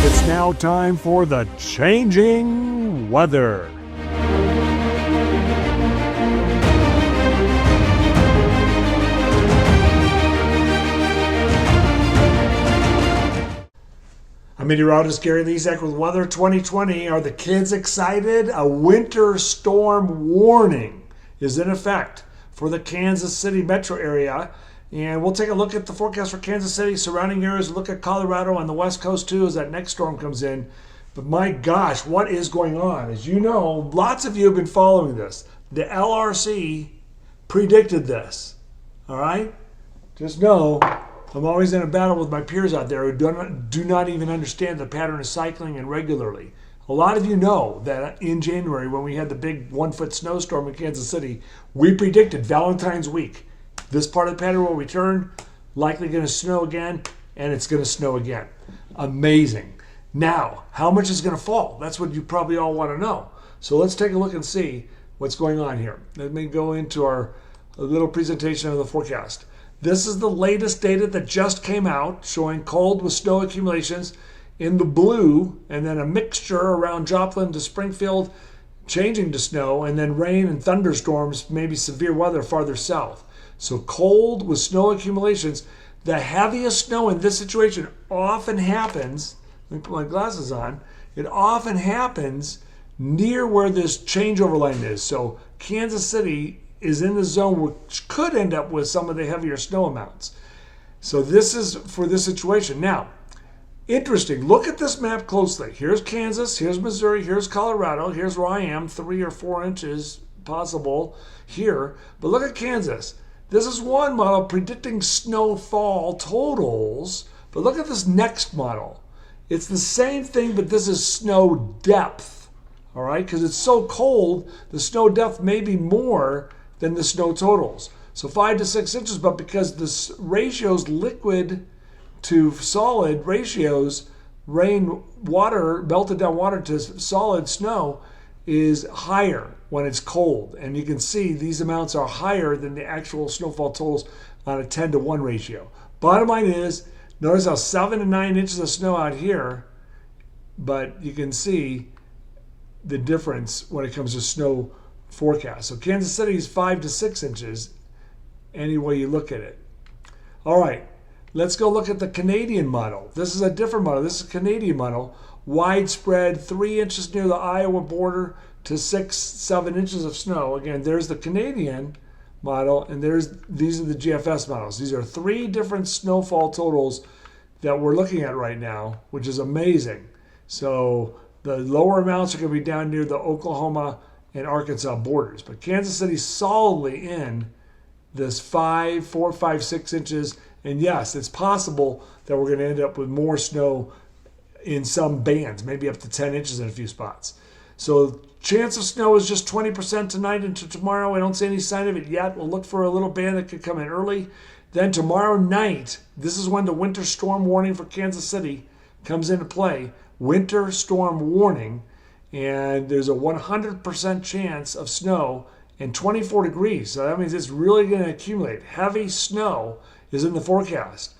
It's now time for the changing weather. I'm meteorologist Gary Lezak with Weather 2020. Are the kids excited? A winter storm warning is in effect for the Kansas City metro area. And we'll take a look at the forecast for Kansas City, surrounding areas, look at Colorado on the west coast too as that next storm comes in. But my gosh, what is going on? As you know, lots of you have been following this. The LRC predicted this, all right? Just know I'm always in a battle with my peers out there who do not even understand the pattern of cycling and regularly. A lot of you know that in January when we had the big 1-foot snowstorm in Kansas City, we predicted Valentine's week. This part of the pattern will return, likely going to snow again, and it's going to snow again. Amazing. Now, how much is going to fall? That's what you probably all want to know. So let's take a look and see what's going on here. Let me go into our little presentation of the forecast. This is the latest data that just came out showing cold with snow accumulations in the blue, and then a mixture around Joplin to Springfield, changing to snow, and then rain and thunderstorms, maybe severe weather farther south. So cold with snow accumulations. The heaviest snow in this situation often happens, let me put my glasses on, it often happens near where this changeover line is. So Kansas City is in the zone which could end up with some of the heavier snow amounts. So this is for this situation. Now, interesting, look at this map closely. Here's Kansas, here's Missouri, here's Colorado, here's where I am, 3 or 4 inches possible here. But look at Kansas. This is one model predicting snowfall totals, but look at this next model. It's the same thing, but this is snow depth, all right? Because it's so cold, the snow depth may be more than the snow totals. So 5 to 6 inches, but because the ratios, liquid to solid ratios, rain, water, melted down water to solid snow is higher when it's cold. And you can see these amounts are higher than the actual snowfall totals on a 10 to 1 ratio. Bottom line is, notice how 7 to 9 inches of snow out here, but you can see the difference when it comes to snow forecast. So Kansas City is 5 to 6 inches any way you look at it. All right, let's go look at the Canadian model. This is a different model. This is a Canadian model. Widespread, 3 inches near the Iowa border to 6, 7 inches of snow. Again, there's the Canadian model, and these are the GFS models. These are 3 different snowfall totals that we're looking at right now, which is amazing. So the lower amounts are going to be down near the Oklahoma and Arkansas borders, but Kansas City's solidly in this 4, 5, 6 inches. And yes, it's possible that we're going to end up with more snow in some bands, maybe up to 10 inches in a few spots. So chance of snow is just 20% tonight into tomorrow. I don't see any sign of it yet. We'll look for a little band that could come in early. Then tomorrow night, this is when the winter storm warning for Kansas City comes into play. Winter storm warning, and there's a 100% chance of snow and 24 degrees. So that means it's really going to accumulate. Heavy snow is in the forecast.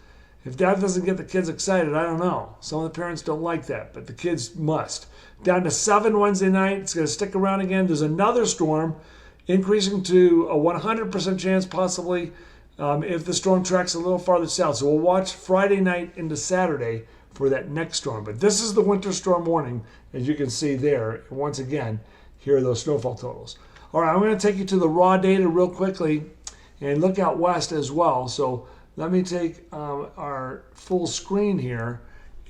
If that doesn't get the kids excited, I don't know. Some of the parents don't like that, but the kids must. Down to 7 Wednesday night. It's going to stick around again. There's another storm increasing to a 100% chance possibly if the storm tracks a little farther south. So we'll watch Friday night into Saturday for that next storm. But this is the winter storm warning, as you can see there. And once again, here are those snowfall totals. All right, I'm going to take you to the raw data real quickly and look out west as well. So let me take our full screen here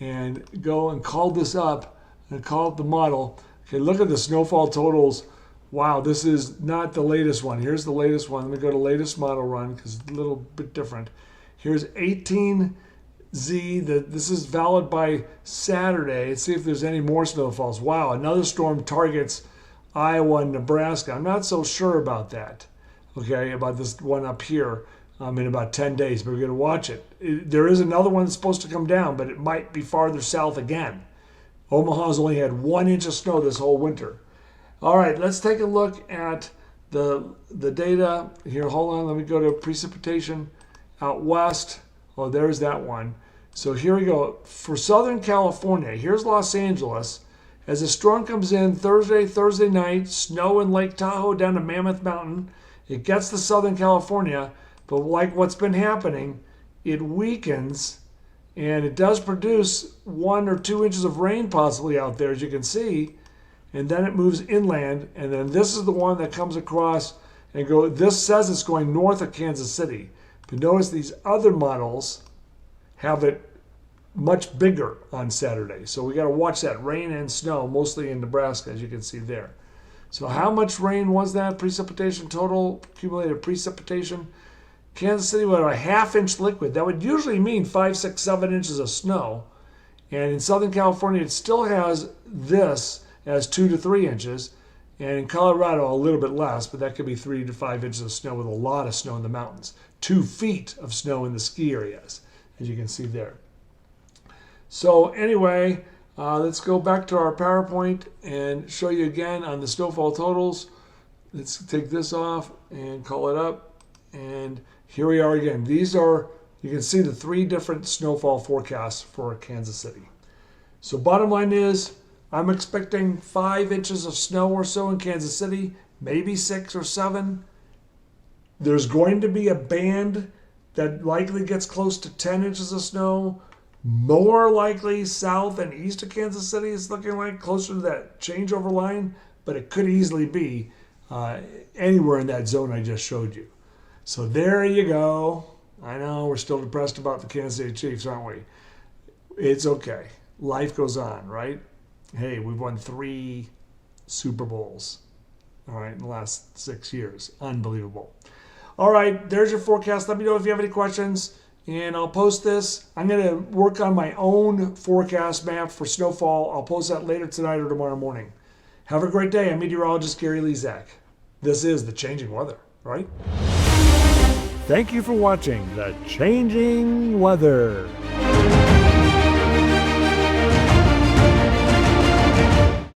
and go and call this up and call up the model. Okay, look at the snowfall totals. Wow, this is not the latest one. Here's the latest one. Let me go to latest model run because it's a little bit different. Here's 18Z. This is valid by Saturday. Let's see if there's any more snowfalls. Wow, another storm targets Iowa and Nebraska. I'm not so sure about that. Okay, about this one up here. In about 10 days, but we're going to watch it. There is another one that's supposed to come down, but it might be farther south again. Omaha's only had 1 inch of snow this whole winter. All right, let's take a look at the data here. Hold on, let me go to precipitation out west. Oh, there's that one. So here we go. For Southern California, here's Los Angeles. As the storm comes in Thursday night, snow in Lake Tahoe down to Mammoth Mountain. It gets to Southern California, but like what's been happening, it weakens and it does produce 1 or 2 inches of rain possibly out there, as you can see. And then it moves inland, and then this is the one that comes across and go. This says it's going north of Kansas City, but notice these other models have it much bigger on Saturday. So we got to watch that rain and snow, mostly in Nebraska, as you can see there. So how much rain was that? Precipitation total, accumulated precipitation. Kansas City with a 1/2 inch liquid. That would usually mean 5, 6, 7 inches of snow. And in Southern California, it still has this as 2 to 3 inches. And in Colorado, a little bit less, but that could be 3 to 5 inches of snow with a lot of snow in the mountains. 2 feet of snow in the ski areas, as you can see there. So anyway, let's go back to our PowerPoint and show you again on the snowfall totals. Let's take this off and call it up. And here we are again. These are, you can see the 3 different snowfall forecasts for Kansas City. So bottom line is, I'm expecting 5 inches of snow or so in Kansas City, maybe 6 or 7. There's going to be a band that likely gets close to 10 inches of snow. More likely south and east of Kansas City. It's looking like closer to that changeover line, but it could easily be anywhere in that zone I just showed you. So there you go. I know we're still depressed about the Kansas City Chiefs, aren't we? It's okay. Life goes on, right? Hey, we've won 3 Super Bowls, all right, in the last 6 years. Unbelievable. All right, there's your forecast. Let me know if you have any questions, and I'll post this. I'm going to work on my own forecast map for snowfall. I'll post that later tonight or tomorrow morning. Have a great day. I'm meteorologist Gary Lezak. This is the changing weather, right? Thank you for watching the Changing Weather.